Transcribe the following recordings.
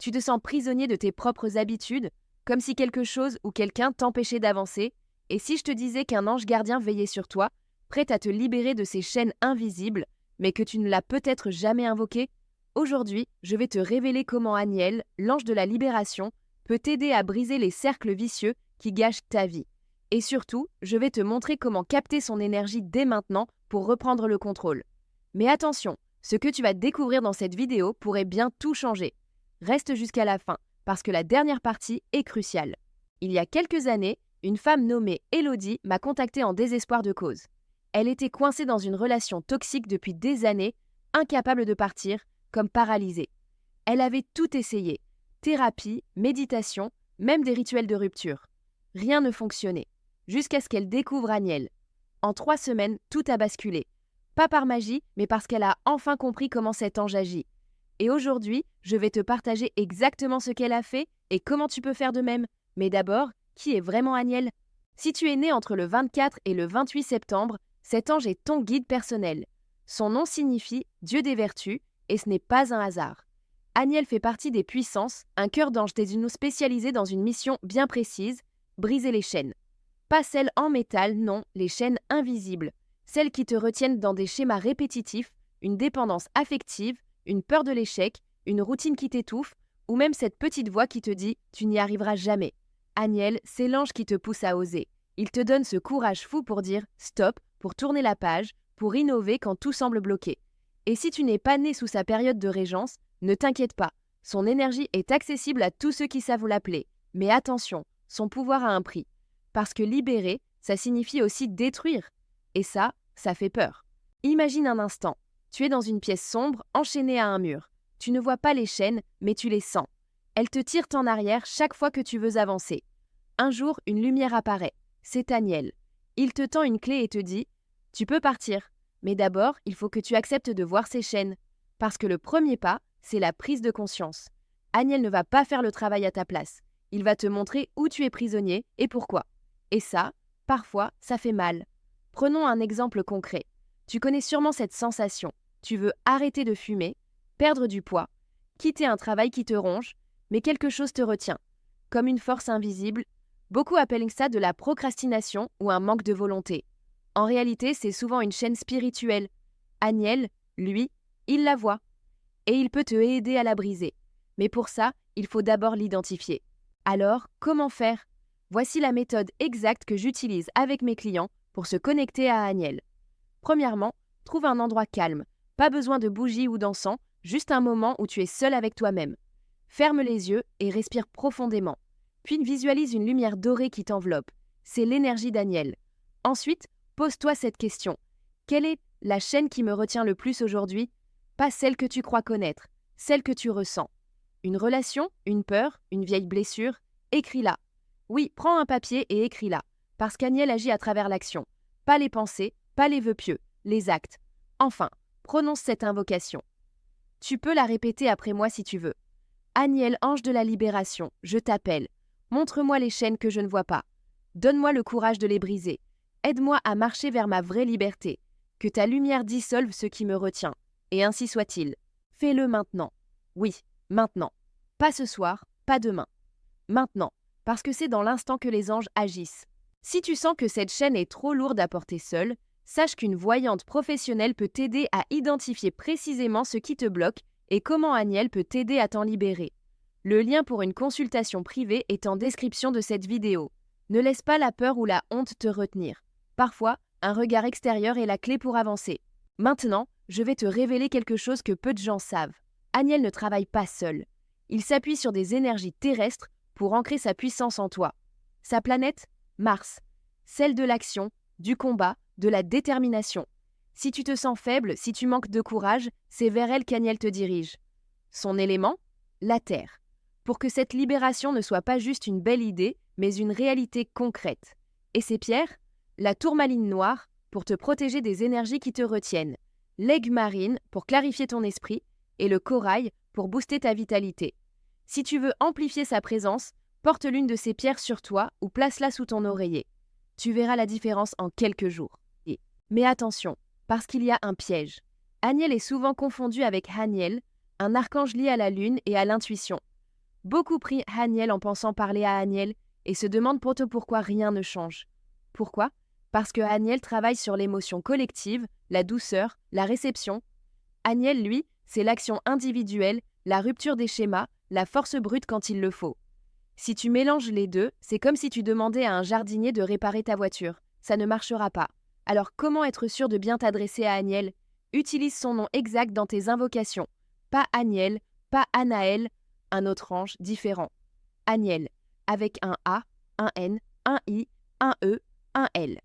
Tu te sens prisonnier de tes propres habitudes, comme si quelque chose ou quelqu'un t'empêchait d'avancer. Et si je te disais qu'un ange gardien veillait sur toi, prêt à te libérer de ces chaînes invisibles, mais que tu ne l'as peut-être jamais invoqué? Aujourd'hui, je vais te révéler comment Aniel, l'ange de la libération, peut t'aider à briser les cercles vicieux qui gâchent ta vie. Et surtout, je vais te montrer comment capter son énergie dès maintenant pour reprendre le contrôle. Mais attention, ce que tu vas découvrir dans cette vidéo pourrait bien tout changer. Reste jusqu'à la fin, parce que la dernière partie est cruciale. Il y a quelques années, une femme nommée Elodie m'a contactée en désespoir de cause. Elle était coincée dans une relation toxique depuis des années, incapable de partir, comme paralysée. Elle avait tout essayé, thérapie, méditation, même des rituels de rupture. Rien ne fonctionnait, jusqu'à ce qu'elle découvre Aniel. En 3 semaines, tout a basculé. Pas par magie, mais parce qu'elle a enfin compris comment cet ange agit. Et aujourd'hui, je vais te partager exactement ce qu'elle a fait et comment tu peux faire de même. Mais d'abord, qui est vraiment Aniel? Si tu es né entre le 24 et le 28 septembre, cet ange est ton guide personnel. Son nom signifie « Dieu des vertus » et ce n'est pas un hasard. Aniel fait partie des puissances, un cœur d'ange désigne spécialisé dans une mission bien précise, briser les chaînes. Pas celles en métal, non, les chaînes invisibles. Celles qui te retiennent dans des schémas répétitifs, une dépendance affective, une peur de l'échec, une routine qui t'étouffe, ou même cette petite voix qui te dit « tu n'y arriveras jamais ». Aniel, c'est l'ange qui te pousse à oser. Il te donne ce courage fou pour dire « stop », pour tourner la page, pour innover quand tout semble bloqué. Et si tu n'es pas né sous sa période de régence, ne t'inquiète pas. Son énergie est accessible à tous ceux qui savent l'appeler. Mais attention, son pouvoir a un prix. Parce que libérer, ça signifie aussi détruire. Et ça fait peur. Imagine un instant. Tu es dans une pièce sombre, enchaînée à un mur. Tu ne vois pas les chaînes, mais tu les sens. Elles te tirent en arrière chaque fois que tu veux avancer. Un jour, une lumière apparaît. C'est Aniel. Il te tend une clé et te dit « Tu peux partir, mais d'abord, il faut que tu acceptes de voir ces chaînes. » Parce que le premier pas, c'est la prise de conscience. Aniel ne va pas faire le travail à ta place. Il va te montrer où tu es prisonnier et pourquoi. Et ça, parfois, ça fait mal. Prenons un exemple concret. Tu connais sûrement cette sensation. Tu veux arrêter de fumer, perdre du poids, quitter un travail qui te ronge, mais quelque chose te retient. Comme une force invisible, beaucoup appellent ça de la procrastination ou un manque de volonté. En réalité, c'est souvent une chaîne spirituelle. Aniel, lui, il la voit. Et il peut te aider à la briser. Mais pour ça, il faut d'abord l'identifier. Alors, comment faire? Voici la méthode exacte que j'utilise avec mes clients pour se connecter à Aniel. Premièrement, trouve un endroit calme. Pas besoin de bougies ou d'encens, juste un moment où tu es seul avec toi-même. Ferme les yeux et respire profondément. Puis visualise une lumière dorée qui t'enveloppe. C'est l'énergie d'Aniel. Ensuite, pose-toi cette question. Quelle est la chaîne qui me retient le plus aujourd'hui? Pas celle que tu crois connaître, celle que tu ressens. Une relation, une peur, une vieille blessure? Écris-la. Oui, prends un papier et écris-la. Parce qu'Aniel agit à travers l'action. Pas les pensées, pas les vœux pieux, les actes. Enfin, prononce cette invocation. Tu peux la répéter après moi si tu veux. Aniel, ange de la libération, je t'appelle. Montre-moi les chaînes que je ne vois pas. Donne-moi le courage de les briser. Aide-moi à marcher vers ma vraie liberté. Que ta lumière dissolve ce qui me retient. Et ainsi soit-il. Fais-le maintenant. Oui, maintenant. Pas ce soir, pas demain. Maintenant, parce que c'est dans l'instant que les anges agissent. Si tu sens que cette chaîne est trop lourde à porter seule, sache qu'une voyante professionnelle peut t'aider à identifier précisément ce qui te bloque et comment Aniel peut t'aider à t'en libérer. Le lien pour une consultation privée est en description de cette vidéo. Ne laisse pas la peur ou la honte te retenir. Parfois, un regard extérieur est la clé pour avancer. Maintenant, je vais te révéler quelque chose que peu de gens savent. Aniel ne travaille pas seul. Il s'appuie sur des énergies terrestres pour ancrer sa puissance en toi. Sa planète? Mars. Celle de l'action, du combat, de la détermination. Si tu te sens faible, si tu manques de courage, c'est vers elle qu'Aniel te dirige. Son élément? La Terre. Pour que cette libération ne soit pas juste une belle idée, mais une réalité concrète. Et ses pierres? La tourmaline noire, pour te protéger des énergies qui te retiennent. L'aigle marine, pour clarifier ton esprit. Et le corail, pour booster ta vitalité. Si tu veux amplifier sa présence, porte l'une de ces pierres sur toi ou place-la sous ton oreiller. Tu verras la différence en quelques jours. Mais attention, parce qu'il y a un piège. Aniel est souvent confondu avec Haniel, un archange lié à la lune et à l'intuition. Beaucoup prient Aniel en pensant parler à Aniel et se demandent pourquoi rien ne change. Pourquoi? Parce que Aniel travaille sur l'émotion collective, la douceur, la réception. Aniel, lui, c'est l'action individuelle, la rupture des schémas, la force brute quand il le faut. Si tu mélanges les deux, c'est comme si tu demandais à un jardinier de réparer ta voiture. Ça ne marchera pas. Alors comment être sûr de bien t'adresser à Aniel? Utilise son nom exact dans tes invocations. Pas Aniel, pas Anaël, un autre ange différent. Aniel, avec un A, un N, un I, un E, un L.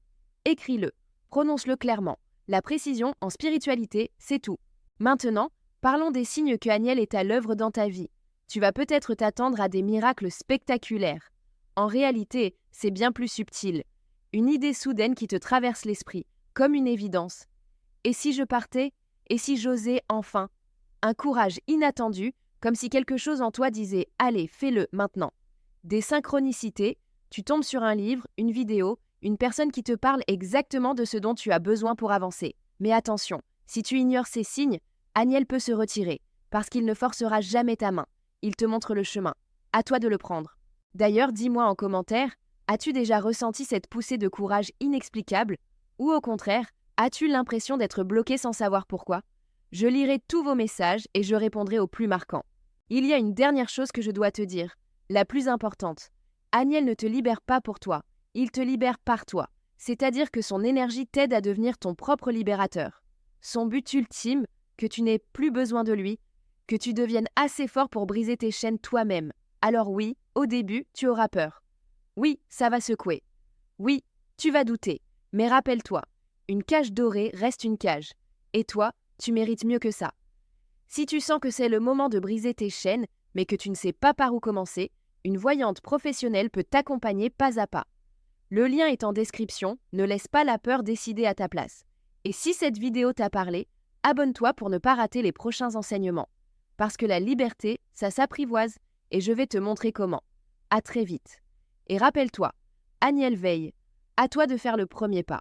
Écris-le, prononce-le clairement. La précision en spiritualité, c'est tout. Maintenant, parlons des signes que Aniel est à l'œuvre dans ta vie. Tu vas peut-être t'attendre à des miracles spectaculaires. En réalité, c'est bien plus subtil. Une idée soudaine qui te traverse l'esprit, comme une évidence. Et si je partais? Et si j'osais enfin? Un courage inattendu, comme si quelque chose en toi disait « Allez, fais-le maintenant ». Des synchronicités, tu tombes sur un livre, une vidéo, une personne qui te parle exactement de ce dont tu as besoin pour avancer. Mais attention, si tu ignores ces signes, Aniel peut se retirer, parce qu'il ne forcera jamais ta main. Il te montre le chemin. À toi de le prendre. D'ailleurs, dis-moi en commentaire, as-tu déjà ressenti cette poussée de courage inexplicable? Ou au contraire, as-tu l'impression d'être bloqué sans savoir pourquoi? Je lirai tous vos messages et je répondrai aux plus marquants. Il y a une dernière chose que je dois te dire, la plus importante. Aniel ne te libère pas pour toi, il te libère par toi. C'est-à-dire que son énergie t'aide à devenir ton propre libérateur. Son but ultime, que tu n'aies plus besoin de lui, que tu deviennes assez fort pour briser tes chaînes toi-même. Alors oui, au début, tu auras peur. Oui, ça va secouer. Oui, tu vas douter. Mais rappelle-toi, une cage dorée reste une cage. Et toi, tu mérites mieux que ça. Si tu sens que c'est le moment de briser tes chaînes, mais que tu ne sais pas par où commencer, une voyante professionnelle peut t'accompagner pas à pas. Le lien est en description, ne laisse pas la peur décider à ta place. Et si cette vidéo t'a parlé, abonne-toi pour ne pas rater les prochains enseignements. Parce que la liberté, ça s'apprivoise, et je vais te montrer comment. À très vite. Et rappelle-toi, Aniel veille, à toi de faire le premier pas.